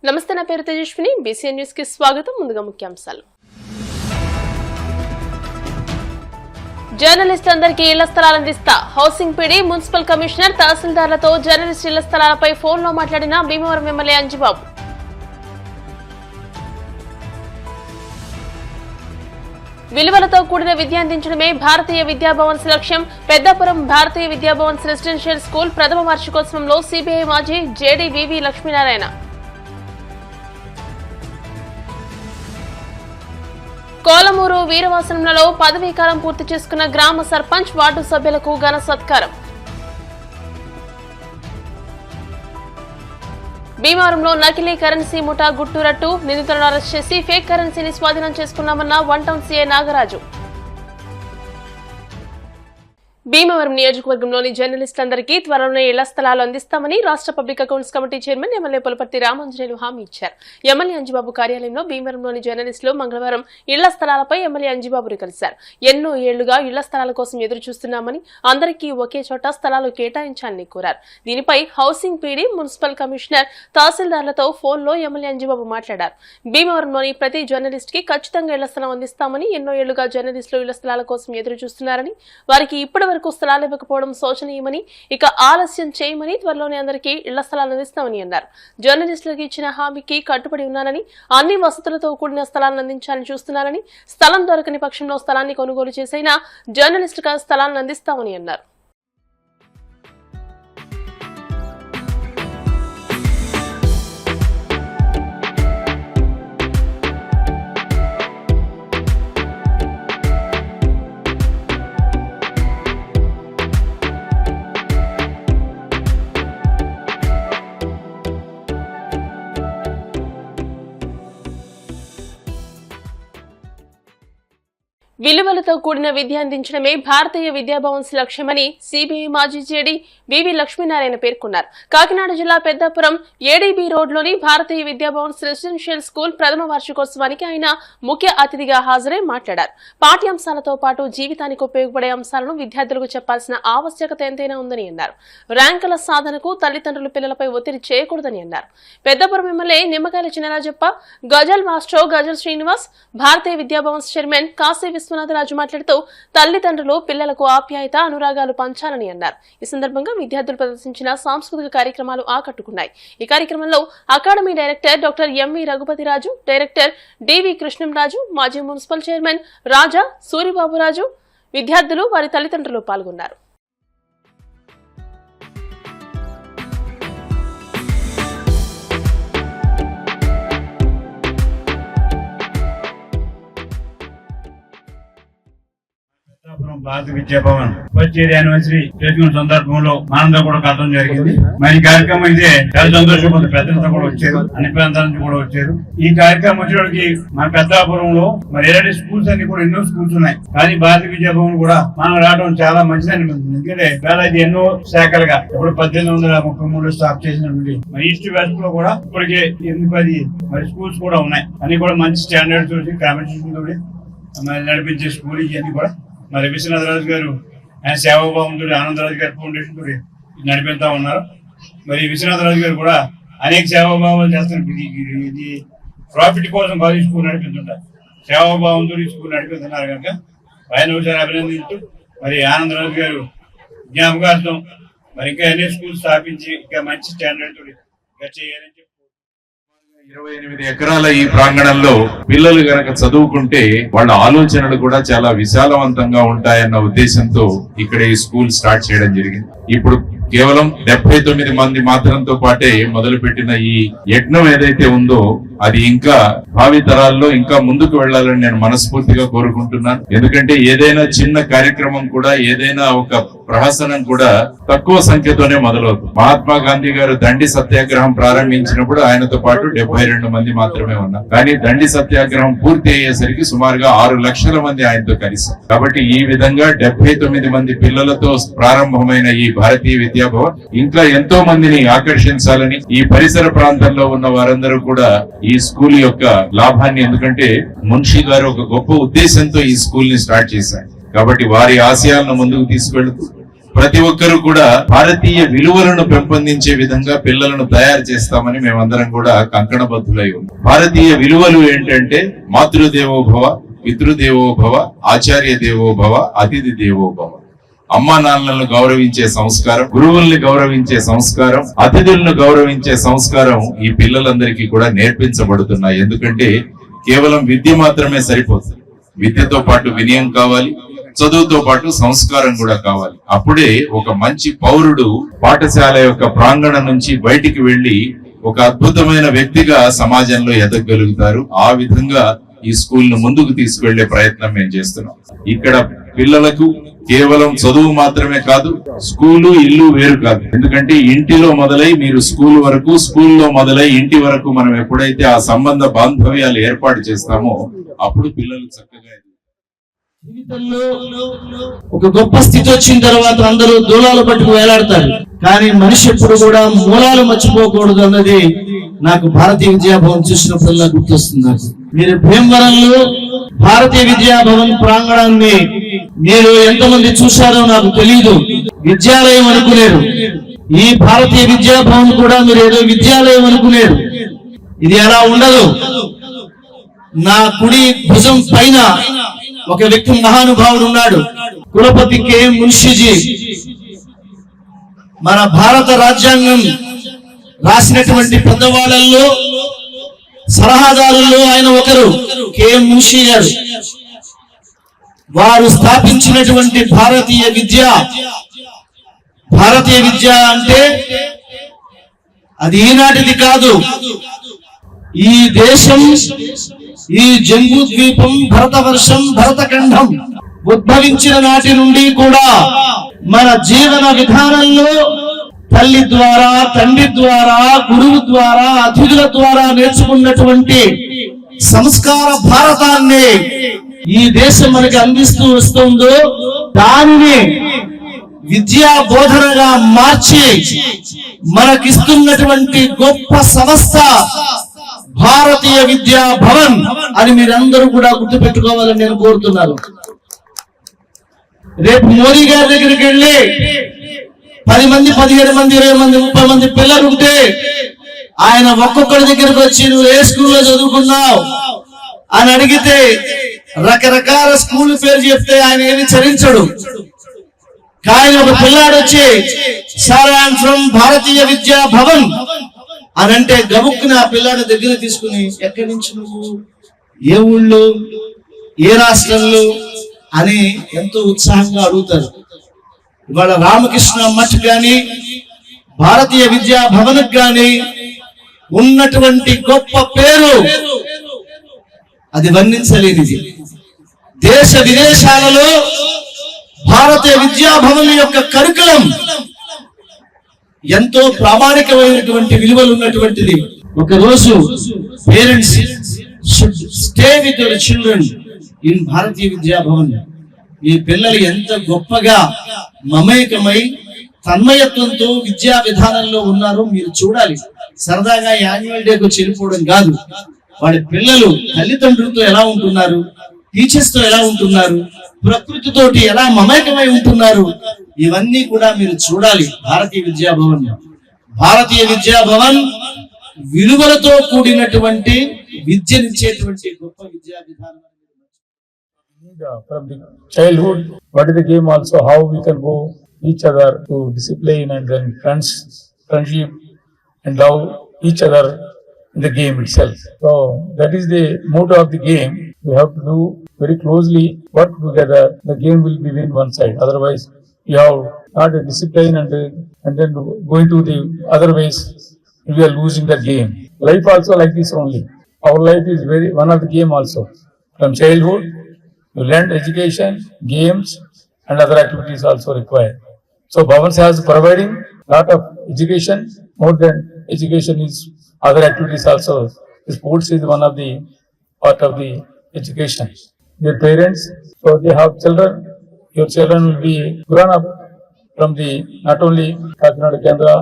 నమస్తే, నా పేరు తేజస్విని. బీసీఎన్ న్యూస్ కి స్వాగతం. ముందుగా ముఖ్యాంశాలు. జర్నలిస్టులందరికీ ఇళ్ల స్థలాలు అందిస్తా. హౌసింగ్ పీడీ, మున్సిపల్ కమిషనర్, తహసీల్దార్లతో జర్నలిస్టు ఇళ్ల స్థలాలపై ఫోన్లో మాట్లాడిన భీమవరం ఎమ్మెల్యే అంజిబాబు. విలువలతో కూడిన విద్య అందించడమే భారతీయ విద్యాభవన్స్ లక్ష్యం. పెద్దాపురం భారతీయ విద్యాభవన్స్ రెసిడెన్షియల్ స్కూల్ ప్రథమ వార్షికోత్సవంలో సిబిఐ మాజీ జేడీ వివి లక్ష్మీనారాయణ. కోలమూరు వీరవాసనంలో పదవీకాలం పూర్తి చేసుకున్న గ్రామ సర్పంచ్, వార్డు సభ్యులకు ఘన సత్కారం. భీమవరంలో నకిలీ కరెన్సీ ముఠా గుట్టురట్టు, నిందితులను అరెస్ట్ చేసి ఫేక్ కరెన్సీని స్వాధీనం చేసుకున్నామన్న one town CI Nagaraju. Bhimavaram నియోజకవర్గంలోని జర్నలిస్టులందరికీ త్వరలోనే ఇళ్ల స్థలాలు అందిస్తామని రాష్ట్ర public accounts committee chairman MLA Pulaparthi Ramanjaneyulu హామీ ఇచ్చారు. ఎమ్మెల్యే అంజిబాబు కార్యాలయంలో భీమవరంలోని జర్నలిస్టులు మంగళవారం ఇళ్ల స్థలాలపై ఎమ్మెల్యే అంజిబాబుని కలిశారు. ఎన్నో ఏళ్లుగా ఇళ్ల స్థలాల కోసం ఎదురు చూస్తున్నామని, అందరికీ ఒకే చోట స్థలాలు కేటాయించాలని కోరారు. దీనిపై హౌసింగ్ పీడీ, మున్సిపల్ కమిషనర్, తహసీల్దార్లతో ఫోన్లో ఎమ్మెల్యే అంజిబాబు మాట్లాడారు. భీమవరంలోని ప్రతి జర్నలిస్ట్ కి ఖచ్చితంగా ఇళ్ల స్థలం అందిస్తామని, ఎన్నో ఏళ్లుగా జర్నలిస్టులు ఇళ్ల స్థలాల కోసం ఎదురు చూస్తున్నారని, వారికి ఇప్పటి వరకు స్థలాలు ఇవ్వకపోవడం శోచనీయమని, ఇక ఆలస్యం చేయమని, త్వరలోనే అందరికీ ఇళ్ల స్థలాలు అందిస్తామని అన్నారు. జర్నలిస్టులకు ఇచ్చిన హామీకి కట్టుబడి ఉన్నానని, అన్ని వసతులతో కూడిన స్థలాలను అందించాలని చూస్తున్నారని, స్థలం దొరకని పక్షంలో స్థలాన్ని కొనుగోలు చేసైనా జర్నలిస్టుగా స్థలాలను అందిస్తామని అన్నారు. విలువలతో కూడిన విద్య అందించడమే భారతీయ విద్యాభవన్స్ లక్ష్యమని సిబిఐ మాజీ జేడీ వివి లక్ష్మీనారాయణ పేర్కొన్నారు. కాకినాడ జిల్లా పెద్దాపురం ఏడీబీ రోడ్లోని భారతీయ విద్యాభవన్స్ రెసిడెన్షియల్ స్కూల్ ప్రథమ వార్షికోత్సవానికి ఆయన ముఖ్య అతిథిగా హాజరై మాట్లాడారు. పాఠ్యాంశాలతో పాటు జీవితానికి ఉపయోగపడే అంశాలను విద్యార్థులకు చెప్పాల్సిన ఆవశ్యకత ఎంతైనా ఉందని అన్నారు. ర్యాంకుల సాధనకు తల్లిదండ్రులు పిల్లలపై ఒత్తిడి చేయకూడదని అన్నారు. పెద్దాపురం ఎమ్మెల్యే నిమ్మకాయల చినరాజప్ప, గజల్ మాస్ట్రో గజల్ శ్రీనివాస్, భారతీయ విద్యాభవన్స్ చైర్మన్ కాశీ విశ్వనాథరాజు మాట్లాడుతూ తల్లిదండ్రులు పిల్లలకు ఆప్యాయత, అనురాగాలు పంచాలని అన్నారు. ఈ సందర్భంగా విద్యార్థులు ప్రదర్శించిన సాంస్కృతిక కార్యక్రమాలు ఆకట్టుకున్నాయి. ఈ కార్యక్రమంలో academy director doctor MV Raghupathiraju, director DV Krishnamraju, మాజీ మున్సిపల్ చైర్మన్ రాజా, సూరిబాబురాజు, విద్యార్థులు, వారి తల్లిదండ్రులు పాల్గొన్నారు. భారత విద్యాభవన్ ఫస్ట్ ఇయర్ యానివర్సరీ చేసుకున్న సందర్భంలో మనందరూ కూడా కట్టడం జరిగింది. మరి ఈ కార్యక్రమం అయితే చాలా సంతోషంగా ఉంది. పెద్దలతో కూడా వచ్చారు, అన్ని ప్రాంతాల నుంచి కూడా వచ్చారు. ఈ కార్యక్రమం వచ్చేటికి మన పెద్దాపురంలో మరి ఇలాంటి స్కూల్స్ అన్ని కూడా ఎన్నో స్కూల్స్ ఉన్నాయి. కానీ భారత విద్యాభవన్ కూడా మనం రావడం చాలా మంచిది అనిపిస్తుంది. ఎందుకంటే వేలాది ఎన్నో శాఖలుగా ఇప్పుడు 1833 స్టార్ట్ చేసినటువంటి మరి ఈస్ట్ వెస్ట్ లో కూడా ఇప్పటికే 8-10 మరి స్కూల్స్ కూడా ఉన్నాయి. అన్ని కూడా మంచి స్టాండర్డ్స్ తోటి క్రమశిక్షణ తోటి మరి నడిపించే స్కూల్ ఇవన్నీ కూడా మరి విశ్వనాథరాజు గారు ఆయన సేవాభావంతో ఆనందరాజు గారి ఫౌండేషన్ తోటి నడిపిస్తా ఉన్నారు. మరి విశ్వనాథరాజు గారు కూడా అనేక సేవాభావాలు చేస్తున్నారు. ఇది ప్రాఫిట్ కోసం కాదు స్కూల్ నడిపిస్తుంటారు, సేవాభావంతో స్కూల్ నడిపిస్తున్నారు కనుక ఆయన ఒకసారి అభినందించు. మరి ఆనందరాజు గారు జ్ఞాపకార్థం మరి ఇంకా ఎన్ని స్కూల్ స్థాపించి ఇంకా మంచి స్టాండర్డ్ తోటి చేయాలని చెప్పి 28 ఎకరాల ఈ ప్రాంగణంలో పిల్లలు గనక చదువుకుంటే వాళ్ళ ఆలోచనలు కూడా చాలా విశాలవంతంగా ఉంటాయన్న ఉద్దేశంతో ఇక్కడ ఈ స్కూల్ స్టార్ట్ చేయడం జరిగింది. ఇప్పుడు కేవలం 79 మంది మాత్రంతో పాటే మొదలుపెట్టిన ఈ యజ్ఞం ఏదైతే ఉందో అది ఇంకా భావి తరాల్లో ఇంకా ముందుకు వెళ్లాలని నేను మనస్ఫూర్తిగా కోరుకుంటున్నాను. ఎందుకంటే ఏదైనా చిన్న కార్యక్రమం కూడా, ఏదైనా ఒక ప్రహసనం కూడా తక్కువ సంఖ్యతోనే మొదలవుతుంది. మహాత్మా గాంధీ గారు దండి సత్యాగ్రహం ప్రారంభించినప్పుడు ఆయనతో పాటు 72 మంది మాత్రమే ఉన్నారు. కానీ దండి సత్యాగ్రహం పూర్తి అయ్యేసరికి సుమారుగా 6 లక్షల మంది ఆయనతో కలిసి. కాబట్టి ఈ విధంగా 79 మంది పిల్లలతో ప్రారంభమైన ఈ భారతీయ విద్యాభవన్ ఇంకా ఎంతో మందిని ఆకర్షించాలని, ఈ పరిసర ప్రాంతంలో ఉన్న వారందరూ కూడా ఈ స్కూల్ యొక్క లాభాన్ని, ఎందుకంటే మున్షి గారు ఒక గొప్ప ఉద్దేశంతో ఈ స్కూల్ ని స్టార్ట్ చేశారు కాబట్టి వారి ఆశయాలను ముందుకు తీసుకెళ్తూ ప్రతి ఒక్కరు కూడా భారతీయ విలువలను పెంపొందించే విధంగా పిల్లలను తయారు చేస్తామని మేమందరం కూడా కంకణబద్ధులై ఉన్నాం. భారతీయ విలువలు ఏంటంటే మాతృదేవోభవ, పితృదేవోభవ, ఆచార్య దేవోభవ, అతిథి దేవోభవ. అమ్మా నాన్నలను గౌరవించే సంస్కారం, గురువుల్ని గౌరవించే సంస్కారం, అతిథులను గౌరవించే సంస్కారం ఈ పిల్లలందరికీ కూడా నేర్పించబడుతున్నాయి. ఎందుకంటే కేవలం విద్య మాత్రమే సరిపోతుంది. విద్యతో పాటు వినయం కావాలి, చదువుతో పాటు సంస్కారం కూడా కావాలి. అప్పుడే ఒక మంచి పౌరుడు పాఠశాల యొక్క ప్రాంగణం నుంచి బయటికి వెళ్లి ఒక అద్భుతమైన వ్యక్తిగా సమాజంలో ఎదగగలుగుతారు. ఆ విధంగా ఈ స్కూల్ ను ముందుకు తీసుకువెళ్లే ప్రయత్నం మేము చేస్తున్నాం. ఇక్కడ పిల్లలకు కేవలం చదువు మాత్రమే కాదు, స్కూలు ఇల్లు వేరు కాదు. ఎందుకంటే ఇంటిలో మొదలై మీరు స్కూల్ వరకు, స్కూల్లో మొదలై ఇంటి వరకు మనం ఎప్పుడైతే ఆ సంబంధ బాంధవ్యాలు ఏర్పాటు చేస్తామో అప్పుడు పిల్లలు చక్కగా జీవితంలో ఒక గొప్ప స్థితి వచ్చిన తర్వాత అందరూ దూలాలు పట్టుకు వేలాడతారు, కానీ మనిషి ఎప్పుడు కూడా మూలాలు మర్చిపోకూడదు అన్నది నాకు భారతీయ విద్యాభవన్ చూసినప్పుడల్లా గుర్తొస్తుంది. నాకు మీరు భీమవరంలో భారతీయ విద్యాభవన్ ప్రాంగణాన్ని మీరు ఎంతమంది చూశారో నాకు తెలియదు. విద్యాలయం అనుకునేరు. ఈ భారతీయ విద్యాభవన్ కూడా మీరు ఏదో విద్యాలయం అనుకునేరు. ఇది అలా ఉండదు. నా కుడి భుజం పైన ఒక వ్యక్తి మహానుభావుడు ఉన్నాడు, కులపతి కె మున్షిజీ. మన భారత రాజ్యాంగం రాసినటువంటి పెద్దవాళ్ళల్లో సలహాదారుల్లో ఆయన ఒకరు, కె మున్షి గారు. వారు స్థాపించినటువంటి భారతీయ విద్య అంటే అది ఈనాటిది కాదు. ఈ దేశం, ఈ జంబూ ద్వీపం, భరతవర్షం, భరతఖండం ఉద్భవించిన నాటి నుండి కూడా మన జీవన విధానంలో తల్లి ద్వారా, తండ్రి ద్వారా, గురువు ద్వారా, అతిథుల ద్వారా నేర్చుకున్నటువంటి సంస్కార భారతాన్ని ఈ దేశం మనకి అందిస్తూ వస్తుందో దానిని విద్యా బోధనగా మార్చి మనకిస్తున్నటువంటి గొప్ప సంస్థ భారతీయ విద్యా భవన్ అని మీరందరూ కూడా గుర్తుపెట్టుకోవాలని నేను కోరుతున్నాను. రేపు మోడీ గారి దగ్గరికి వెళ్ళి 10 మంది, 15 మంది, 20 మంది, 30 మంది పిల్లలు ఉంటే ఆయన ఒక్కొక్కరి దగ్గరకు వచ్చి నువ్వు ఏ స్కూల్లో చదువుకున్నావు అని అడిగితే రకరకాల స్కూల్ పేరు చెప్తే ఆయన ఏమి చరించడు. కానీ ఒక పిల్లాడు వచ్చి సార్ ఐఎమ్ ఫ్రమ్ భారతీయ విద్యా భవన్ అని అంటే గబుక్కుని ఆ పిల్లాడి దగ్గర తీసుకుని ఎక్కడి నుంచి నువ్వు, ఏ ఊళ్ళో, ఏ రాష్ట్రంలో అని ఎంతో ఉత్సాహంగా అడుగుతారు. ఇవాళ రామకృష్ణ మఠ్ గాని భారతీయ విద్యా భవన్ గాని ఉన్నటువంటి గొప్ప పేరు అది వర్ణించలేనిది. దేశ విదేశాలలో భారతీయ విద్యా భవన్ యొక్క కరికులం ఎంతో ప్రామాణికమైనటువంటి విలువలు ఉన్నటువంటిది. ఒకరోజు parents should stay with your children in Bharatiya Vidya Bhavan. మీ పిల్లలు ఎంత గొప్పగా మమేకమై తన్మయత్వంతో విద్యా విధానంలో ఉన్నారో మీరు చూడాలి. సరదాగా యాన్యువల్ డేకు చెల్లిపోవడం కాదు. వాళ్ళ పిల్లలు తల్లిదండ్రులతో ఎలా ఉంటున్నారు, టీచర్స్ తో ఎలా ఉంటున్నారు, ప్రకృతితోటి ఎలా మమేకమై ఉంటున్నారు, ఇవన్నీ కూడా మీరు చూడాలి. భారతీయ విద్యా భవన్, భారతీయ విద్యా భవన్ విలువలతో కూడినటువంటి విద్యనిచ్చేటువంటి గొప్ప విద్యా విధానం. From the childhood, what is the game also, how we can go each other to discipline and then friendship and love each other in the game itself. So that is the motto of the game. We have to do very closely, work together. The game will be win one side. Otherwise, you have not a discipline and then going to the other ways, we are losing the game. Life also like this only. Our life is very one of the game also. From childhood, you learn education, games, and other activities also required. So Bhavans has providing lot of education. More than education is other activities also. Sports is one of the part of the education. Your parents, so they have children. Your children will be grown up from the not only Kakinada Kendra.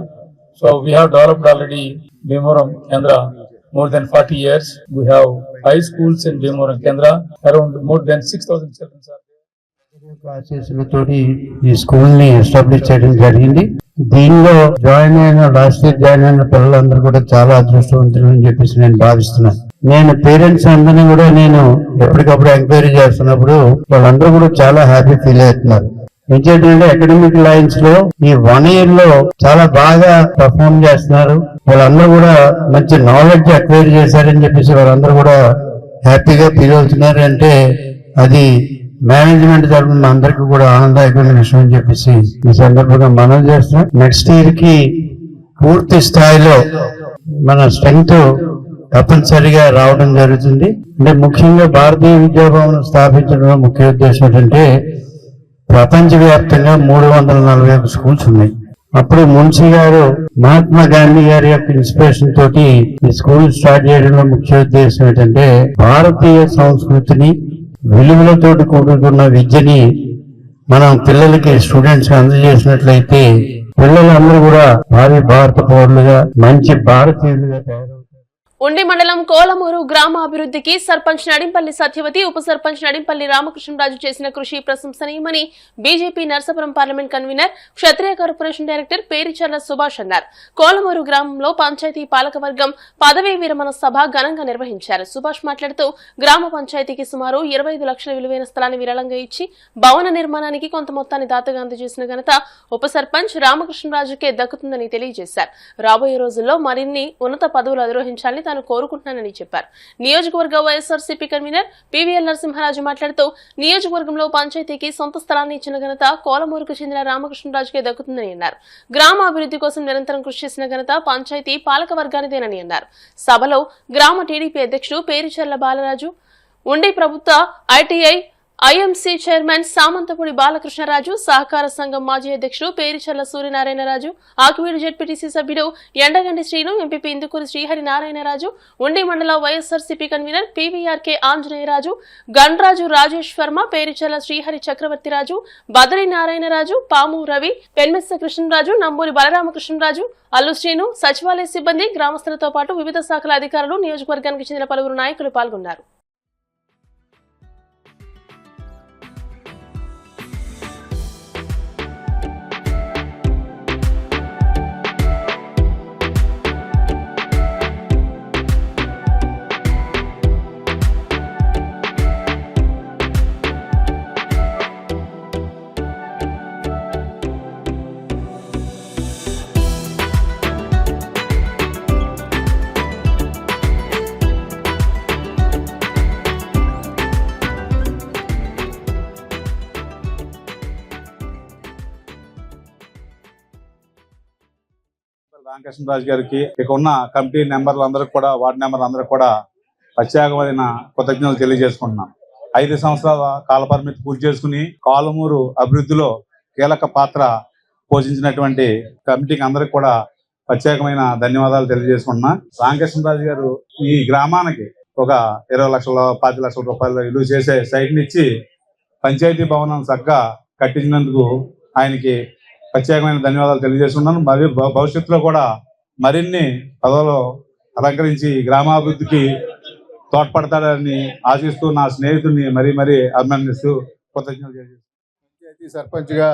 So we have developed already Bhimavaram Kendra. More than 40 years. We have 5 schools in Bhimavaram Kendra. Around more than 6,000 children are there. ఆశీస్సులతోటి ఈ school ని establish చేయడం జరిగింది. దీనిలో last year join అయిన పిల్లలందరూ కూడా చాలా అదృష్టవంతులు అని చెప్పేసి నేను భావిస్తున్నాను. నేను పేరెంట్స్ అందరినీ కూడా నేను ఎప్పటికప్పుడు ఎంక్వైరీ చేస్తున్నప్పుడు వాళ్ళందరూ కూడా చాలా హ్యాపీ ఫీల్ అవుతున్నారు. ఏంటంటే అకాడమిక్ లైన్స్ లో ఈ 1 year లో చాలా బాగా పర్ఫార్మ్ చేస్తున్నారు. వాళ్ళందరూ కూడా మంచి నాలెడ్జ్ అక్వైర్ చేశారని చెప్పేసి వాళ్ళందరూ కూడా హ్యాపీగా ఫీల్ అవుతున్నారు. అంటే అది మేనేజ్మెంట్ తరఫున అందరికీ కూడా ఆనందదాయకమైన విషయం అని చెప్పేసి ఈ సందర్భంగా మనం చేస్తున్నాం. నెక్స్ట్ ఇయర్ కి పూర్తి స్థాయిలో మన స్ట్రెంగ్త్ తప్పనిసరిగా రావడం జరుగుతుంది. అంటే ముఖ్యంగా భారతీయ విద్యాభవన్ స్థాపించడంలో ముఖ్య ఉద్దేశం ఏంటంటే ప్రపంచవ్యాప్తంగా 341 స్కూల్స్ ఉన్నాయి. అప్పుడు మున్షి గారు మహాత్మా గాంధీ గారి యొక్క ఇన్స్పిరేషన్ తోటి ఈ స్కూల్ స్టార్ట్ చేయడంలో ముఖ్య ఉద్దేశం ఏంటంటే భారతీయ సంస్కృతిని విలువలతో కూడుకున్న విద్యని మనం పిల్లలకి స్టూడెంట్స్ అందజేసినట్లయితే పిల్లలందరూ కూడా భావి భారత పౌరులుగా మంచి భారతీయులుగా తయారవుతారు. ఉండి మండలం కోలమూరు గ్రామ అభివృద్ధికి సర్పంచ్ నడింపల్లి సత్యవతి, ఉప సర్పంచ్ నడింపల్లి రామకృష్ణరాజు చేసిన కృషి ప్రశంసనీయమని బీజేపీ నర్సాపురం పార్లమెంట్ కన్వీనర్, క్షత్రియ కార్పొరేషన్ డైరెక్టర్ పేరిచర్ల సుభాష్ అన్నారు. కోలమూరు గ్రామంలో పంచాయతీ పాలకవర్గం పదవీ విరమణ సభ ఘనంగా నిర్వహించారు. సుభాష్ మాట్లాడుతూ గ్రామ పంచాయతీకి సుమారు 25 లక్షల విలువైన స్థలాన్ని విరాళంగా ఇచ్చి భవన నిర్మాణానికి కొంత మొత్తాన్ని దాతగా అందజేసిన ఘనత ఉప సర్పంచ్ రామకృష్ణరాజుకే దక్కుతుందని తెలియజేశారు. రాబోయే రోజుల్లో మరిన్ని ఉన్నత పదవులు అధిరోహించాలని తాను కోరుకుంటున్నానని చెప్పారు. నియోజకవర్గ వైఎస్ఆర్సీపీ కన్వీనర్ పివిఎల్ నరసింహరాజు మాట్లాడుతూ నియోజకవర్గంలో పంచాయతీకి సొంత స్థలాన్ని ఇచ్చిన ఘనత కోలమూరుకు చెందిన రామకృష్ణరాజుకే దక్కుతుందని అన్నారు. గ్రామ అభివృద్ధి కోసం నిరంతరం కృషి చేసిన ఘనత పంచాయతీ పాలక వర్గానిదేనని అన్నారు. సభలో గ్రామ టీడీపీ అధ్యక్షుడు పేరిచర్ల బాలరాజు, ఉండి ప్రభుత్వ ITI IMC chairman Samanthapudi Balakrishnaraju, సహకార సంఘం మాజీ అధ్యక్షుడు పేరిచర్ల సూర్యనారాయణరాజు, ఆకివీడు జెడ్పీటీసీ సభ్యుడు ఎండగండి శ్రీను, ఎంపీపీ ఇందుకూరి శ్రీహరి నారాయణరాజు, ఉండి మండల వైఎస్ఆర్సీపీ కన్వీనర్ పీవీఆర్కే ఆంజనేయరాజు, గణరాజు రాజేష్ వర్మ, పేరిచర్ల శ్రీహరి చక్రవర్తిరాజు, బదరి నారాయణరాజు, పాము రవి, పెన్మెస్స కృష్ణరాజు, నంబూరి బలరామకృష్ణరాజు, అల్లు శ్రీను, సచివాలయ సిబ్బంది, గ్రామస్తులతో పాటు వివిధ శాఖల అధికారులు, నియోజకవర్గానికి చెందిన పలువురు నాయకులు పాల్గొన్నారు. రామకృష్ణరాజు గారికి, ఇక ఉన్న కమిటీ మెంబర్లందరికీ కూడా, వార్డు మెంబర్లందరికీ కూడా ప్రత్యేకమైన కృతజ్ఞతలు తెలియజేసుకుంటున్నాం. 5 సంవత్సరాల కాలపరిమితి పూర్తి చేసుకుని కోలమూరు అభివృద్ధిలో కీలక పాత్ర పోషించినటువంటి కమిటీకి అందరికి కూడా ప్రత్యేకమైన ధన్యవాదాలు తెలియజేసుకుంటున్నా. రామకృష్ణరాజు గారు ఈ గ్రామానికి ఒక 20 లక్షల 10 లక్షల రూపాయలు విలువ చేసే సైట్ని ఇచ్చి పంచాయతీ భవనం చక్కగా కట్టించినందుకు ఆయనకి ప్రత్యేకమైన ధన్యవాదాలు తెలియజేస్తున్నాను. మరియు భవిష్యత్తులో కూడా మరిన్ని పదవులు అలంకరించి గ్రామాభివృద్ధికి తోడ్పడతాడని ఆశిస్తూ నా స్నేహితుడిని మరీ అభినందిస్తూ కృతజ్ఞతలు తెలియజేస్తున్నాను. పంచాయతీ సర్పంచ్ గా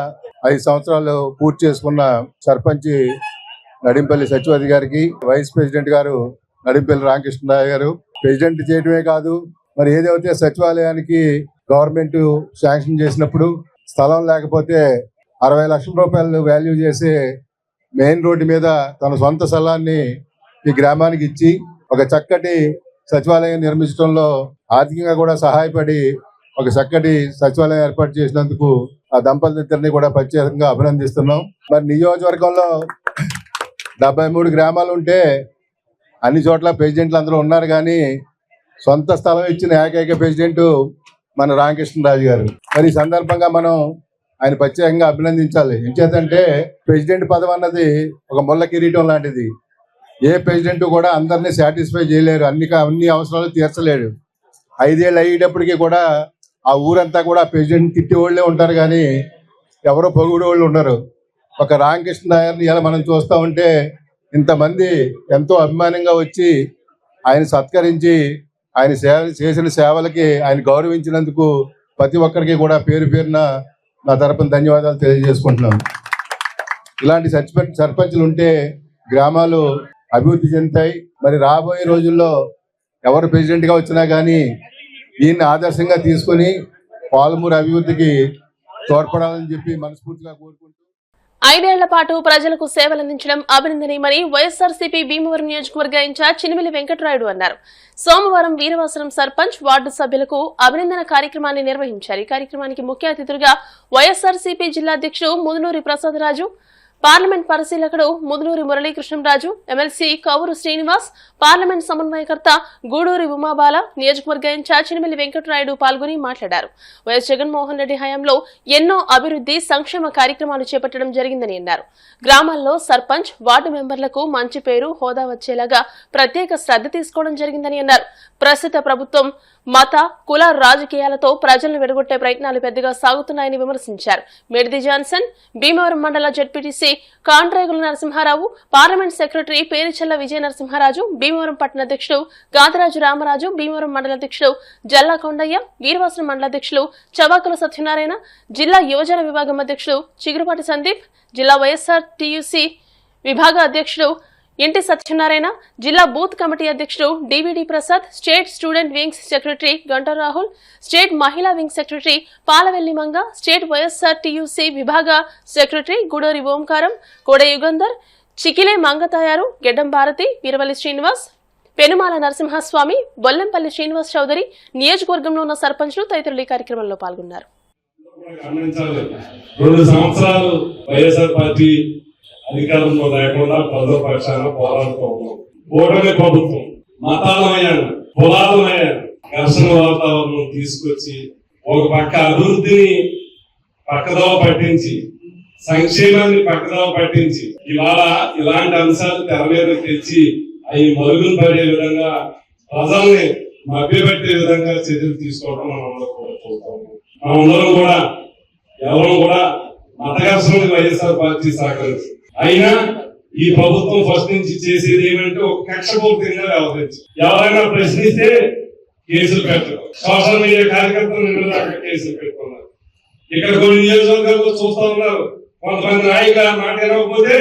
5 సంవత్సరాలు పూర్తి చేసుకున్న సర్పంచ్ నడింపల్లి సత్యవతి గారికి, వైస్ ప్రెసిడెంట్ గారు నడింపల్లి రామకృష్ణరాజు గారు, ప్రెసిడెంట్ చేయడమే కాదు, మరి ఏదైతే సచివాలయానికి గవర్నమెంట్ శాంక్షన్ చేసినప్పుడు స్థలం లేకపోతే 60 లక్షల రూపాయలు వాల్యూ చేసే మెయిన్ రోడ్డు మీద తన సొంత స్థలాన్ని ఈ గ్రామానికి ఇచ్చి ఒక చక్కటి సచివాలయం నిర్మించడంలో ఆర్థికంగా కూడా సహాయపడి ఒక చక్కటి సచివాలయం ఏర్పాటు చేసినందుకు ఆ దంపతులిద్దరిని కూడా ప్రత్యేకంగా అభినందిస్తున్నాం. మరి నియోజకవర్గంలో 73 గ్రామాలు ఉంటే అన్ని చోట్ల ప్రెసిడెంట్లు అందరూ ఉన్నారు, కానీ సొంత స్థలం ఇచ్చిన ఏకైక ప్రెసిడెంట్ మన రామకృష్ణరాజు గారు. మరి ఈ సందర్భంగా మనం ఆయన ప్రత్యేకంగా అభినందించాలి. ఎంచేతంటే ప్రెసిడెంట్ పదవి అన్నది ఒక ముళ్ళ కిరీటం లాంటిది. ఏ ప్రెసిడెంట్ కూడా అందరినీ సాటిస్ఫై చేయలేరు, అన్ని అవసరాలు తీర్చలేడు. 5 ఏళ్ళు అయ్యేటప్పటికీ కూడా ఆ ఊరంతా కూడా ప్రెసిడెంట్ తిట్టి వాళ్ళే ఉంటారు, కానీ ఎవరో పొగుడు వాళ్ళు ఉండరు. ఒక రామకృష్ణరాజుని ఇలా మనం చూస్తూ ఉంటే ఇంతమంది ఎంతో అభిమానంగా వచ్చి ఆయన సత్కరించి ఆయన చేసిన సేవలకి ఆయన గౌరవించినందుకు ప్రతి ఒక్కరికి కూడా పేరు పేరున నా తరపున ధన్యవాదాలు తెలియజేసుకుంటున్నాను. ఇలాంటి సర్పంచులు ఉంటే గ్రామాలు అభివృద్ధి చెందుతాయి. మరి రాబోయే రోజుల్లో ఎవరు ప్రెసిడెంట్గా వచ్చినా కానీ దీన్ని ఆదర్శంగా తీసుకొని పాలమూరు అభివృద్ధికి తోడ్పడాలని చెప్పి మనస్ఫూర్తిగా కోరుకుంటూ 5 ఏళ్ల పాటు ప్రజలకు సేవలందించడం అభినందనీయమని వైఎస్ఆర్సీపీ భీమవరం నియోజకవర్గ ఇన్ఛార్జ్ చినిమిలి వెంకటరాయుడు అన్నారు. సోమవారం వీరవాసరం సర్పంచ్ వార్డు సభ్యులకు అభినందన కార్యక్రమాన్ని నిర్వహించారు. ఈ కార్యక్రమానికి ముఖ్య అతిథులుగా వైఎస్ఆర్సీపీ జిల్లా అధ్యక్షుడు ముదునూరి ప్రసాదరాజు, పార్లమెంట్ పరిశీలకుడు ముదునూరి మురళీకృష్ణరాజు, ఎమ్మెల్సీ కౌరు శ్రీనివాస్, పార్లమెంట్ సమన్వయకర్త గూడూరి ఉమాబాల, నియోజకవర్గ ఇన్ఛార్జ్ చినిమిలి వెంకటరాయుడు పాల్గొని మాట్లాడారు. వైఎస్ జగన్మోహన్ రెడ్డి హయాంలో ఎన్నో అభివృద్ధి సంక్షేమ కార్యక్రమాలు చేపట్టడం జరిగిందని అన్నారు. గ్రామాల్లో సర్పంచ్, వార్డు మెంబర్లకు మంచి పేరు, హోదా వచ్చేలాగా ప్రత్యేక శ్రద్ధ తీసుకోవడం జరిగిందని అన్నారు. ప్రస్తుత ప్రభుత్వం మత, కుల రాజకీయాలతో ప్రజలను విడగొట్టే ప్రయత్నాలు పెద్దగా సాగుతున్నాయని విమర్శించారు. మెడిది జాన్సన్, భీమవరం మండల ZPTC Kandregula Narasimharao, parliament secretary Perichella Vijaya Narasimharaju, Bhimavaram పట్టణ అధ్యక్షుడు గాదరాజు రామరాజు, భీమవరం మండల అధ్యక్షుడు జల్లా కొండయ్య, వీరవాసనం మండల అధ్యక్షులు చవాకుల సత్యనారాయణ, జిల్లా యువజన విభాగం అధ్యక్షుడు చిగురుపాటి సందీప్, జిల్లా వైఎస్ఆర్ టీయూసీ విభాగ అధ్యక్షుడు ఇంటి సత్యనారాయణ, జిల్లా బూత్ కమిటీ అధ్యక్షుడు DVD Prasad, state student wings secretary Ganta Rahul, state మహిళా wing secretary Palavelli Manga, state YSR TUC విభాగ సెక్రటరీ గూడూరి ఓంకారం, కోడ యుగంధర్, చికిలే మంగతాయారు, గెడ్డం భారతి, వీరవల్లి శ్రీనివాస్, పెనుమాల నరసింహస్వామి, బొల్లంపల్లి శ్రీనివాస్ చౌదరి, నియోజకవర్గంలో ఉన్న సర్పంచ్లు తదితరులు ఈ కార్యక్రమంలో పాల్గొన్నారు. 2 సంవత్సరాలు వైఎస్ఆర్ పార్టీ అధికారంలో లేకుండా ప్రజల పక్షాన పోరాడుతూ ఉన్నాం. ఓటమి ప్రభుత్వం మతాలమయ్యాను, కులాలమయ్యాను, ఘర్షణ వాతావరణం తీసుకొచ్చి ఒక పక్క అభివృద్ధిని పక్కదోవ పట్టించి, సంక్షేమాన్ని పక్కదోవ పట్టించి, ఇవాళ ఇలాంటి అంశాలు తెర మీద తెచ్చి అవి మరుగున పడే విధంగా, ప్రజల్ని మభ్యపెట్టే విధంగా చర్యలు తీసుకోవడం మనందరం కూడా ఎవరు కూడా మత ఘర్షణకి వైఎస్ఆర్ పార్టీ సహకరించు. అయినా ఈ ప్రభుత్వం ఫస్ట్ నుంచి చేసేది ఏమంటే ఒక కక్షపూర్తిగా వ్యవహరించి, ఎవరైనా ప్రశ్నిస్తే కేసులు పెట్టరు. సోషల్ మీడియా కార్యకర్తలు కేసులు పెట్టుకున్నారు. ఇక్కడ కొన్ని నియోజకవర్గాల్లో చూస్తా ఉన్నారు, కొంతమంది నాయకులు మాట వినకపోతే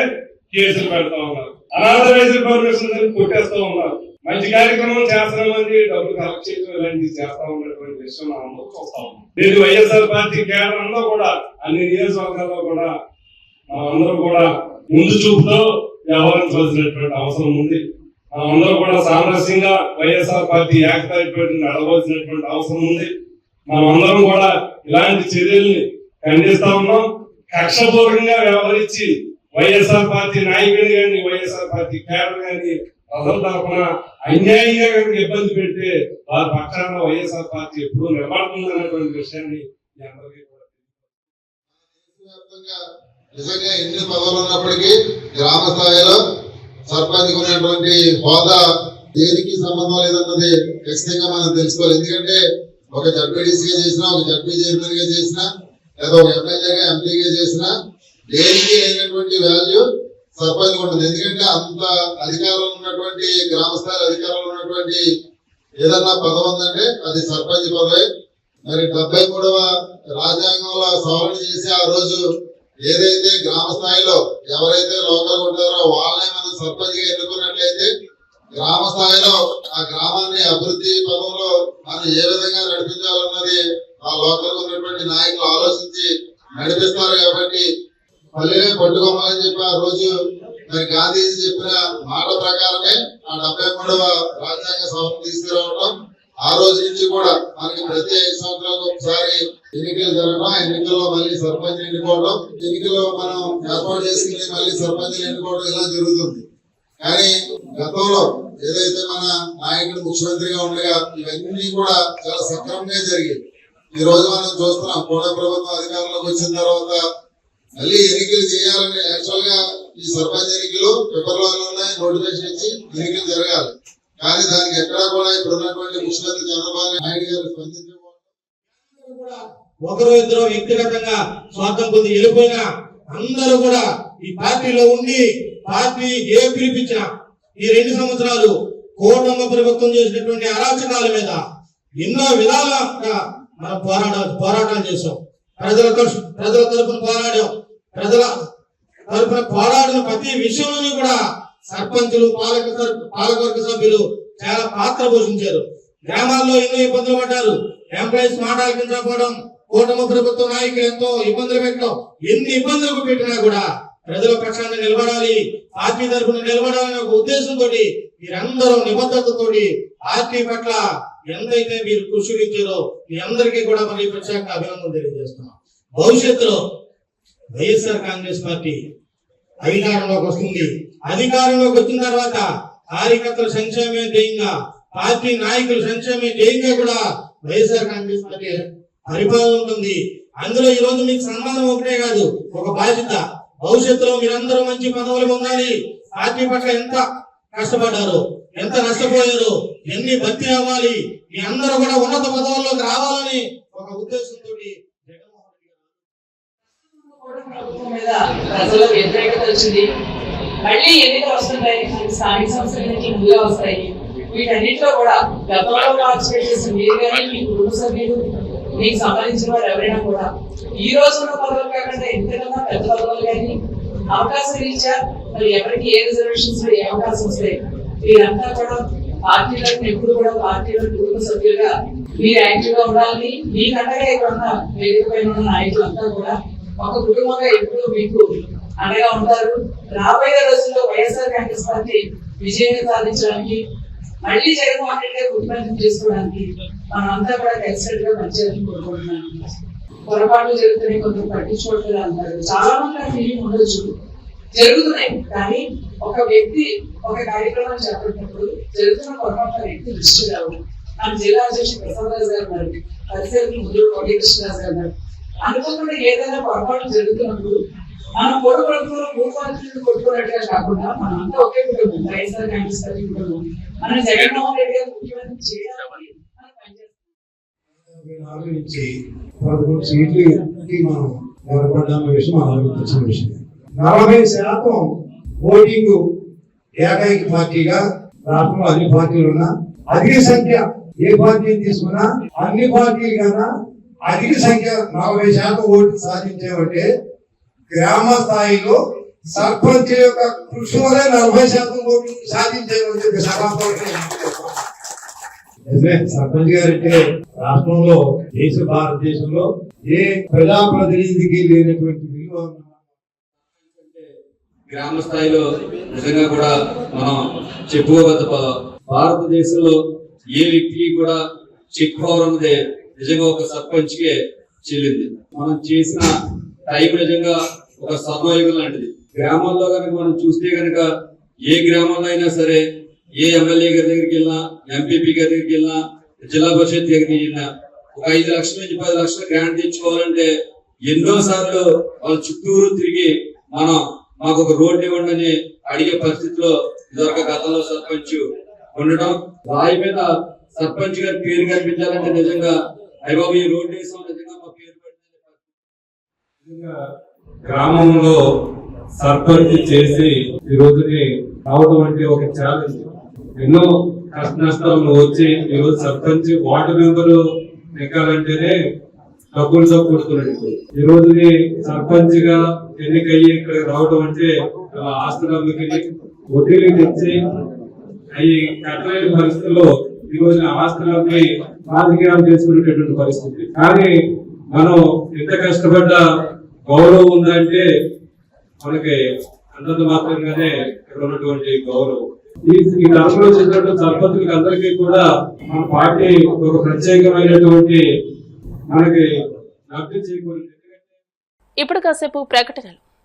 కేసులు పెడతా ఉన్నారు. అనాథరైజ్డ్ పర్మిషన్ కొట్టేస్తా ఉన్నారు. మంచి కార్యక్రమం చేస్తామని డబ్బులు కలెక్ట్ చేయడం ఇలాంటివి చేస్తా ఉన్నటువంటి విషయం మనం చూస్తా ఉన్నాం. నేను వైఎస్ఆర్ పార్టీ కేంద్రంలో కూడా అన్ని నియోజకవర్గాల్లో కూడా మనందరూ కూడా ముందు చూపుతో వ్యవహరించవలసినటువంటి అవసరం ఉంది. మనందరూ కూడా సామరస్యంగా వైఎస్ఆర్ పార్టీ ఏకతాటిపై నడవలసినటువంటి అవసరం ఉంది. మనమందరం కూడా ఇలాంటి చర్యల్ని ఖండిస్తా ఉన్నాం. కక్షపూర్వకంగా వ్యవహరించి వైఎస్ఆర్ పార్టీ నాయకుడిని కానీ, వైఎస్ఆర్ పార్టీ కేడర్ కానీ ప్రజల తరఫున అన్యాయంగా కనుక ఇబ్బంది పెడితే వారి పక్షాన వైఎస్ఆర్ పార్టీ ఎప్పుడూ నిలబడుతుంది అనేటువంటి విషయాన్ని నిజంగా ఎన్ని పదవులు ఉన్నప్పటికీ గ్రామ స్థాయిలో సర్పంచ్ ఉన్నటువంటి హోదా దేనికి సంబంధం లేదన్నది ఖచ్చితంగా మనం తెలుసుకోవాలి. ఎందుకంటే ఒక జడ్పీటీసీగా చేసినా, ఒక జడ్పీ చైర్మన్ గా చేసినా, లేదా ఒక ఎమ్మెల్యేగా, ఎంపీగా చేసినా దేనికి లేనటువంటి వాల్యూ సర్పంచ్ ఉంటుంది. ఎందుకంటే అంత అధికారంలో ఉన్నటువంటి గ్రామ స్థాయి అధికారంలో ఉన్నటువంటి ఏదన్నా పదవి ఉందంటే అది సర్పంచ్ పదవి. మరి 73వ రాజ్యాంగంలో సవరణ చేసి ఆ రోజు ఏదైతే గ్రామ స్థాయిలో ఎవరైతే లోకల్ ఉంటారో వాళ్ళనే మనం సర్పంచ్ గా ఎన్నుకున్నట్లయితే గ్రామ స్థాయిలో ఆ గ్రామాన్ని అభివృద్ధి పదంలో మనం ఏ విధంగా నడిపించాలన్నది ఆ లోకల్ ఉన్నటువంటి నాయకులు ఆలోచించి నడిపిస్తారు. కాబట్టి పల్లెలే పట్టుకోమని చెప్పి ఆ రోజు మరి గాంధీజీ చెప్పిన మాట ప్రకారమే ఆ 73వ రాజ్యాంగ సవరణ తీసుకురావడం. ఆ రోజు నుంచి కూడా మనకి ప్రతి 5 సంవత్సరాలకు ఒకసారి ఎన్నికలు జరగడం, ఎన్నికల్లో మళ్ళీ సర్పంచ్ ఎన్నుకోవడం, ఎన్నికల్లో మనం ఏర్పాటు చేసుకుని మళ్ళీ సర్పంచ్ ఎన్నుకోవడం ఇలా జరుగుతుంది. కానీ గతంలో ఏదైతే మన నాయకుడు ముఖ్యమంత్రిగా ఉండగా ఇవన్నీ కూడా చాలా సక్రమంగా జరిగాయి. ఈ రోజు మనం చూస్తున్నాం, కూడా ప్రభుత్వం అధికారంలోకి వచ్చిన తర్వాత మళ్ళీ ఎన్నికలు చేయాలని యాక్చువల్ గా ఈ సర్పంచ్ ఎన్నికలు ఫిబ్రవరిలో ఉన్నాయి, నోటిఫికేషన్ ఇచ్చి ఎన్నికలు జరగాలి. కానీ దానికి ఎక్కడా కూడా ఇప్పుడు ఉన్నటువంటి ముఖ్యమంత్రి చంద్రబాబు నాయుడు గారు స్పందించకపోవడం, ఒకరు ఇద్దరు వ్యక్తిగతంగా స్వార్థం పొంది వెళ్ళిపోయినా అందరూ కూడా ఈ పార్టీలో ఉండి పార్టీ ఏ పిలిపించినా ఈ 2 సంవత్సరాలు కూటమి ప్రభుత్వం చేసినటువంటి అరాచకాల మీద ఎన్నో విధాలుగా మనం పోరాటాలు చేసాం, ప్రజల తరపున పోరాడాం. ప్రజల తరపున పోరాడిన ప్రతి విషయంలోనూ కూడా సర్పంచులు, పాలకవర్గ సభ్యులు చాలా పాత్ర పోషించారు. గ్రామాల్లో ఎన్నో ఇబ్బందులు పడ్డారు. ఎంప్లాయీస్ మాట్లాడుకుంటపోవడం, కూటమి ప్రభుత్వ నాయకులు ఎంతో ఇబ్బందులు పెట్టడం, ఎన్ని ఇబ్బందులకు పెట్టినా కూడా ప్రజల పక్షాన్ని నిలబడాలి, పార్టీ తరఫున నిలబడాలనే ఒక ఉద్దేశంతో మీరందరూ నిబద్ధతతో పార్టీ పట్ల ఎంతైతే మీరు కృషి ఇచ్చారో మీ అందరికీ కూడా మరి ప్రత్యేక అభినందనలు తెలియజేస్తున్నాం. భవిష్యత్తులో వైఎస్ఆర్ కాంగ్రెస్ పార్టీ అధికారంలోకి వస్తుంది. అధికారంలోకి వచ్చిన తర్వాత కార్యకర్తల సంక్షేమే ధ్యేయంగా, పార్టీ నాయకుల సంక్షేమే ధ్యేయంగా కూడా వైఎస్ఆర్ కాంగ్రెస్ పార్టీ పరిపాలన ఉంటుంది. అందులో ఈ రోజు మీకు సన్మానం ఒకటే కాదు, ఒక బాధ్యత. భవిష్యత్తులో మీరందరూ మంచి పదవులు పొందాలి. పార్టీ పట్ల ఎంత కష్టపడ్డారు, ఎంత నష్టపోయారు, ఎన్ని భర్తీ అవ్వాలి, మీ అందరూ కూడా ఉన్నత పదవుల్లోకి రావాలని ఒక ఉద్దేశంతో ప్రభుత్వం మీద ప్రజల్లో వ్యతిరేకత వచ్చింది. మళ్ళీ ఎన్నికలు వస్తున్నాయి, స్థానిక సంస్థల ఎన్నికలు ముందుగా వస్తాయి. వీటన్నింటిలో కూడా గతంలో పార్టిసిపేట్ చేసిన మీరు కానీ, మీ కుటుంబ సభ్యులు, మీకు సంబంధించిన వారు ఎవరైనా కూడా ఈ రోజు ఉన్న పదవులు కాకుండా ఎంతకన్నా పెద్ద పదవులు కానీ అవకాశం రీత్యా మరి ఎవరికి ఏ రిజర్వేషన్స్ లో ఏ అవకాశం వస్తాయి, మీరంతా కూడా పార్టీలో ఎప్పుడు కూడా పార్టీలో కుటుంబ సభ్యులుగా మీరు యాక్టివ్ గా ఉండాలని, మీకండగా ఇక్కడ ఉన్న వేదిక పైన ఉన్న నాయకులంతా కూడా ఒక కుటుంబంగా ఎప్పుడు మీకు అండగా ఉంటారు. రాబోయే రోజుల్లో వైఎస్ఆర్ కాంగ్రెస్ పార్టీ విజయం సాధించడానికి, మళ్ళీ జగన్మోహన్ రెడ్డి గారు ముఖ్యమంత్రి చేసుకోవడానికి మనం అంతా కూడా కలిసినట్టుగా పనిచేయాలని కోరుకుంటున్నాను. పొరపాట్లు జరుగుతున్నాయి, కొంచెం పట్టించుకోవట్లేదు అంటారు. చాలా మంది ఆ ఫీలింగ్ ఉండొచ్చు, జరుగుతున్నాయి. కానీ ఒక వ్యక్తి ఒక కార్యక్రమం చేపట్టినప్పుడు జరుగుతున్న పొరపాటు వ్యక్తి దృష్టి రావడం. మన జిల్లా అధ్యక్షుడు ప్రసాదరాజు గారు ఉన్నారు, పరిస్థితులు ముందు కోటేకృష్ణరాజు గారు ఉన్నారు. అనుకోకుండా ఏదైనా పొరపాటు జరుగుతున్నప్పుడు మనం ప్రభుత్వంలో భూపాలను కొట్టుకున్నట్టుగా కాకుండా మనం అంతా ఒకే కుటుంబం, వైఎస్ఆర్ కాంగ్రెస్ పార్టీ కుటుంబం. మనం జగన్మోహన్ రెడ్డి గారు ముఖ్యమంత్రి చేయాలని మనం పనిచేస్తాం. నుంచి 11 సీట్లకి మనం ఏర్పడ్డామ విషయం ఆలోచించిన విషయం. 40% ఓటింగ్ ఏకైక పార్టీగా రాష్ట్రంలో అన్ని పార్టీలు ఉన్నా, అధిక సంఖ్య ఏ పార్టీని తీసుకున్నా అన్ని పార్టీలు కన్నా అధిక సంఖ్య 40% ఓట్లు సాధించామంటే గ్రామ స్థాయిలో సర్పంచ్ యొక్క కృషి వల్ల 40% ఓట్లు సాధించామని చెప్పి సర్పంచ్ గారంటే రాష్ట్రంలో భారతదేశంలో ఏ ప్రజాప్రతినిధికి లేనటువంటి విలువ. గ్రామ స్థాయిలో నిజంగా కూడా మనం చెప్పుకోగల భారతదేశంలో ఏ వ్యక్తికి కూడా చెక్ పవర్ అనేది నిజంగా ఒక సర్పంచ్ కే చెల్లింది. మనం చేసిన టైం నిజంగా ఒక సర్వయుగం లాంటిది. గ్రామాల్లో కనుక మనం చూస్తే కనుక ఏ గ్రామంలో అయినా సరే, ఏ ఎమ్మెల్యే గారి దగ్గరికి వెళ్ళినా, ఎంపీపీ గారి దగ్గరికి వెళ్ళినా, జిల్లా పరిషత్ దగ్గరికి వెళ్ళినా, ఒక 5 లక్షల నుంచి 10 లక్షల గ్రాంట్ తెచ్చుకోవాలంటే ఎన్నో సార్లు వాళ్ళ చుట్టూరు తిరిగి మాకు ఒక రోడ్డు ఇవ్వండి అని అడిగే పరిస్థితిలో ఇదివరకు గతంలో సర్పంచ్ ఉండడం. రాయి మీద సర్పంచ్ గారి పేరు కనిపించాలంటే నిజంగా అయ్యబాబు ఈ రోడ్డు వేసాం, నిజంగా మా పేరు గ్రామంలో సర్పంచ్ చేసి ఈ రోజుని రావడం అంటే ఒక ఛాలెంజ్. ఎన్నో కష్ట నష్టాలు వచ్చి ఈ రోజు సర్పంచ్ వార్డు మెంబరు ఎక్కాలంటేనే డబ్బులతో కూడుకున్నట్టు. ఈ రోజుని సర్పంచ్ గా ఎన్నికయ్యి ఇక్కడ రావడం అంటే ఆస్తులకి వడ్డీలు తెచ్చి అవి కట్టలేని పరిస్థితుల్లో ఈ రోజు ఆస్తులకి రాజకీయాలు చేసుకునేటటువంటి పరిస్థితి. కానీ మనం ఎంత కష్టపడ్డ గౌరవం ఉందంటే మనకి అంతంత మాత్రంగానే ఇక్కడ ఉన్నటువంటి గౌరవం. ఈ రాష్ట్రంలో చేసినటువంటి సర్పంచులకి అందరికీ కూడా మన పార్టీ ఒక ప్రత్యేకమైనటువంటి మనకి లబ్ధి చేకూరింది. ఇప్పుడు కాసేపు ప్రకటనలు.